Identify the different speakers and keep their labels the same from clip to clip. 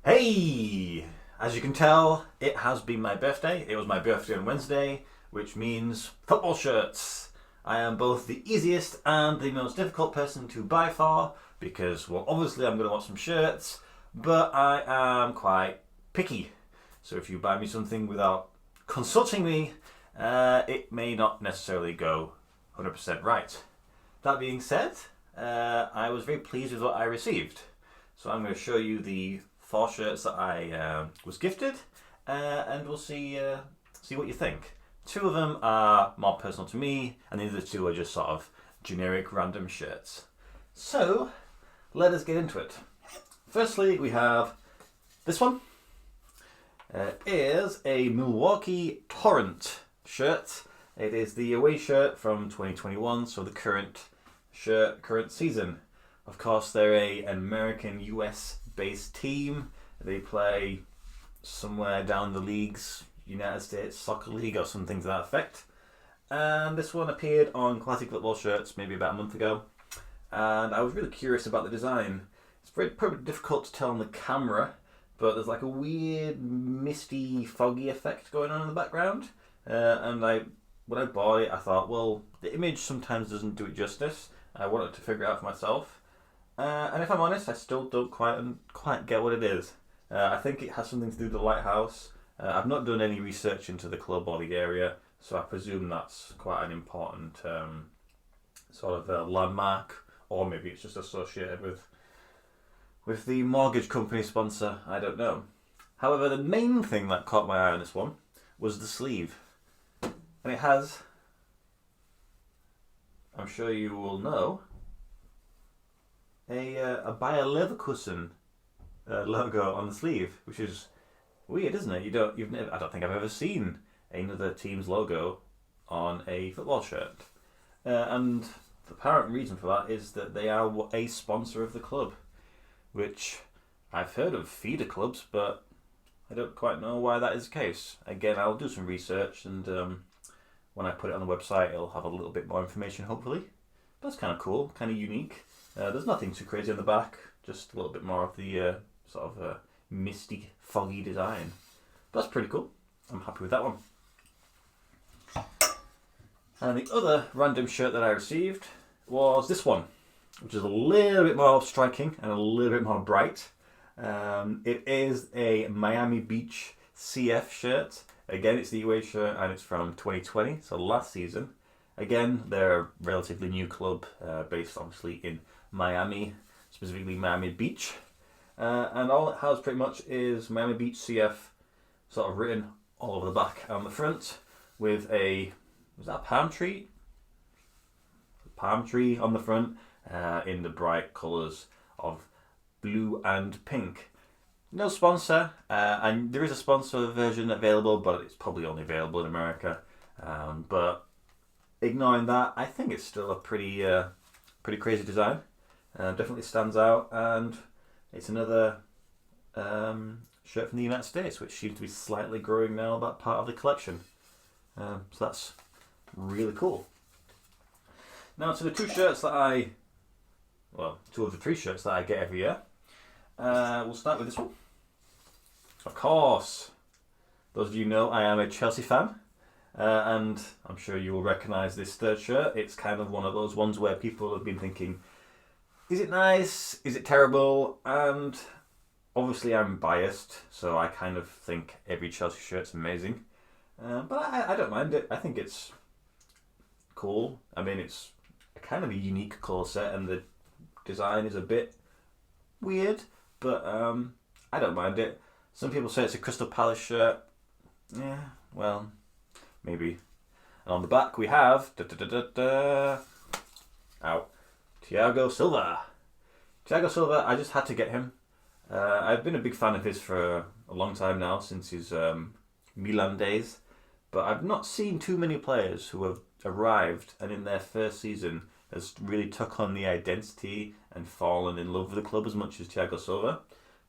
Speaker 1: Hey! As you can tell, it has been my birthday. It was my birthday on Wednesday, which means football shirts. I am both the easiest and the most difficult person to buy for because, well, obviously I'm going to want some shirts, but I am quite picky. So if you buy me something without consulting me, it may not necessarily go 100% right. That being said, I was very pleased with what I received. So I'm going to show you the four shirts that I was gifted, and we'll see what you think. Two of them are more personal to me, and the other two are just sort of generic random shirts. So let us get into it. Firstly, we have this one. Is a Milwaukee Torrent shirt. It is the away shirt from 2021, so the current season. Of course, they're an American US based team. They play somewhere down the leagues, United States Soccer League or something to that effect. And this one appeared on Classic Football Shirts maybe about a month ago. And I was really curious about the design. It's probably difficult to tell on the camera, but there's like a weird misty, foggy effect going on in the background. When I bought it, I thought, well, the image sometimes doesn't do it justice. I wanted to figure it out for myself. And if I'm honest, I still don't quite get what it is. I think it has something to do with the lighthouse. I've not done any research into the club or the area, so I presume that's quite an important sort of landmark, or maybe it's just associated with the mortgage company sponsor. I don't know. However, the main thing that caught my eye on this one was the sleeve, and it has, I'm sure you will know, a Bayer Leverkusen logo on the sleeve, which is weird, isn't it? I don't think I've ever seen another team's logo on a football shirt. And the apparent reason for that is that they are a sponsor of the club, which I've heard of feeder clubs, but I don't quite know why that is the case. Again, I'll do some research, and when I put it on the website, it'll have a little bit more information, hopefully. But that's kind of cool, kind of unique. There's nothing too crazy on the back, just a little bit more of the sort of misty, foggy design. But that's pretty cool. I'm happy with that one. And the other random shirt that I received was this one, which is a little bit more striking and a little bit more bright. It is a Miami Beach CF shirt. Again, it's the away shirt and it's from 2020, so last season. Again, they're a relatively new club based obviously in Miami, specifically Miami Beach. And all it has pretty much is Miami Beach CF sort of written all over the back and the front with was that a palm tree? Palm tree on the front in the bright colours of blue and pink. No sponsor, and there is a sponsor version available, but it's probably only available in America. But ignoring that, I think it's still a pretty crazy design. Definitely stands out, and it's another shirt from the United States, which seems to be slightly growing now, that part of the collection. So that's really cool. Now to the two of the three shirts that I get every year. We'll start with this one. Of course, those of you know I am a Chelsea fan, and I'm sure you will recognise this third shirt. It's kind of one of those ones where people have been thinking, is it nice? Is it terrible? And obviously I'm biased, so I kind of think every Chelsea shirt's amazing. But I don't mind it. I think it's cool. I mean, it's kind of a unique colour set, and the design is a bit weird, but I don't mind it. Some people say it's a Crystal Palace shirt. Yeah, well, maybe. And on the back we have Thiago Silva. Thiago Silva, I just had to get him. I've been a big fan of his for a long time now, since his Milan days, but I've not seen too many players who have arrived and in their first season has really took on the identity and fallen in love with the club as much as Thiago Silva.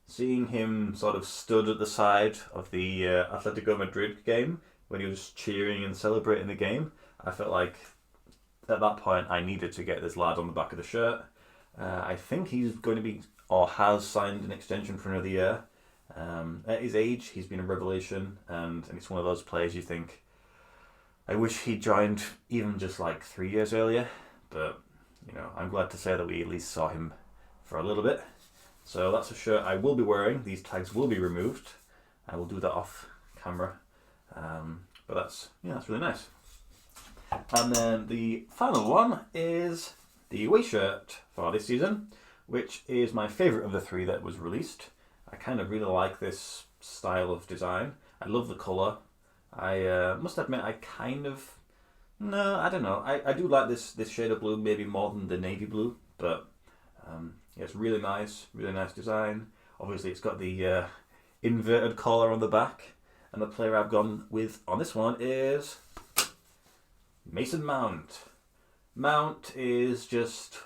Speaker 1: Seeing him sort of stood at the side of the Atletico Madrid game when he was cheering and celebrating the game, I felt like at that point I needed to get this lad on the back of the shirt. I think he's going to be, or has signed an extension for another year. At his age, he's been a revelation, and it's one of those players you think, I wish he joined even just like 3 years earlier, but I'm glad to say that we at least saw him for a little bit. So that's a shirt I will be wearing. These tags will be removed. I will do that off camera, but that's really nice. And then the final one is the away shirt for this season, which is my favourite of the 3 that was released. I kind of really like this style of design. I love the colour. I must admit, I don't know. I do like this shade of blue maybe more than the navy blue, but it's really nice design. Obviously, it's got the inverted collar on the back, and the player I've gone with on this one is Mason Mount. Mount is just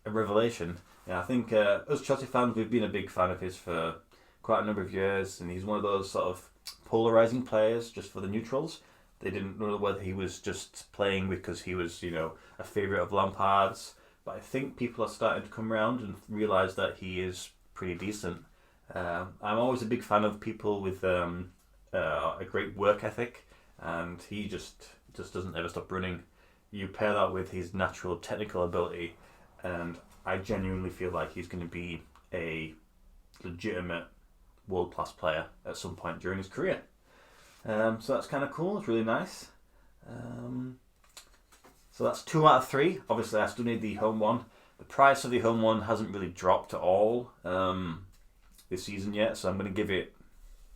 Speaker 1: a revelation. I think us Chelsea fans, we've been a big fan of his for quite a number of years, and he's one of those sort of polarising players just for the neutrals. They didn't know whether he was just playing because he was, a favourite of Lampard's, but I think people are starting to come around and realise that he is pretty decent. I'm always a big fan of people with a great work ethic, and he just doesn't ever stop running. You pair that with his natural technical ability, and I genuinely feel like he's going to be a legitimate world-class player at some point during his career. So that's kind of cool. It's really nice. So that's 2 out of 3. Obviously, I still need the home one. The price of the home one hasn't really dropped at all this season yet, so I'm going to give it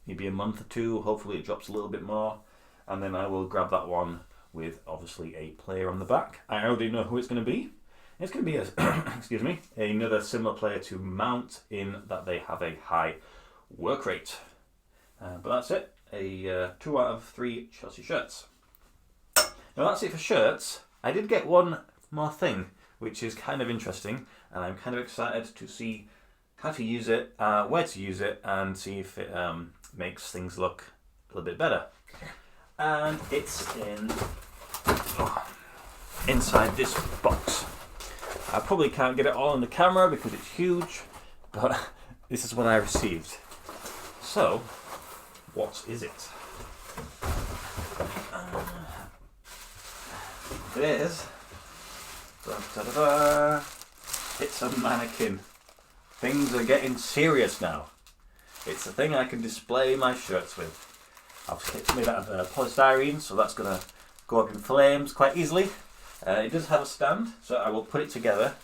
Speaker 1: maybe a month or 2. Hopefully it drops a little bit more, and then I will grab that one with obviously a player on the back. I already know who it's going to be. It's going to be excuse me, another similar player to Mount in that they have a high work rate. But that's it. A 2 out of 3 Chelsea shirts. Now that's it for shirts. I did get one more thing, which is kind of interesting, and I'm kind of excited to see how to use it, where to use it, and see if it makes things look a little bit better. And it's inside this box. I probably can't get it all on the camera because it's huge, but this is what I received. So, what is it? It is. It's a mannequin. Things are getting serious now. It's a thing I can display my shirts with. It's made out of polystyrene, so that's going to go up in flames quite easily. It does have a stand, so I will put it together,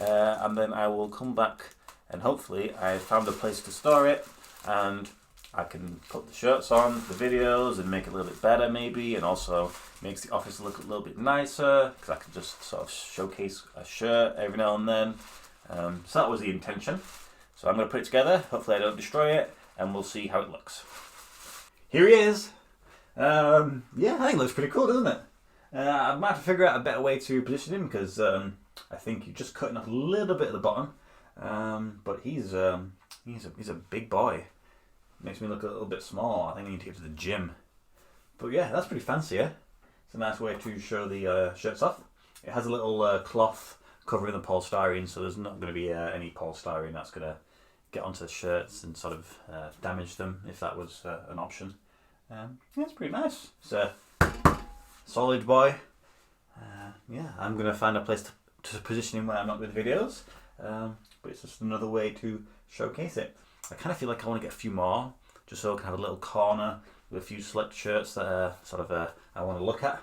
Speaker 1: and then I will come back, and hopefully I found a place to store it, and I can put the shirts on, the videos, and make it a little bit better maybe, and also makes the office look a little bit nicer, because I can just sort of showcase a shirt every now and then. So that was the intention. So I'm going to put it together, hopefully I don't destroy it, and we'll see how it looks. Here he is! I think it looks pretty cool, doesn't it? I might have to figure out a better way to position him, because I think you're just cutting off a little bit at the bottom. But he's a big boy. Makes me look a little bit small. I think I need to get to the gym. But yeah, that's pretty fancy, yeah? It's a nice way to show the shirts off. It has a little cloth covering the polystyrene, so there's not going to be any polystyrene that's going to get onto the shirts and sort of damage them, if that was an option. It's pretty nice. It's a solid boy. I'm going to find a place to position him when I'm not with videos. But it's just another way to showcase it. I kind of feel like I want to get a few more, just so I can have a little corner with a few select shirts that I want to look at.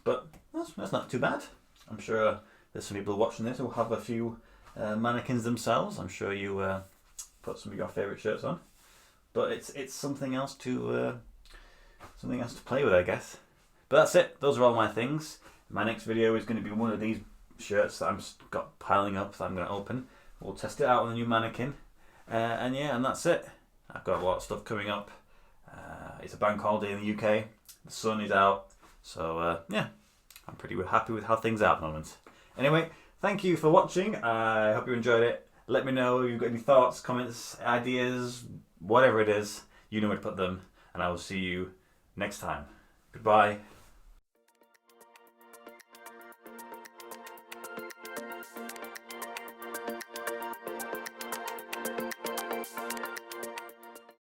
Speaker 1: But that's not too bad. I'm sure there's some people watching this who have a few mannequins themselves. I'm sure you put some of your favourite shirts on. But it's something else to play with, I guess. But that's it. Those are all my things. My next video is going to be one of these shirts that I've got piling up that I'm going to open. We'll test it out on the new mannequin. And that's it. I've got a lot of stuff coming up. It's a bank holiday in the UK. The sun is out. So, I'm pretty happy with how things are at the moment. Anyway, thank you for watching. I hope you enjoyed it. Let me know if you've got any thoughts, comments, ideas, whatever it is. You know where to put them. And I will see you next time. Goodbye.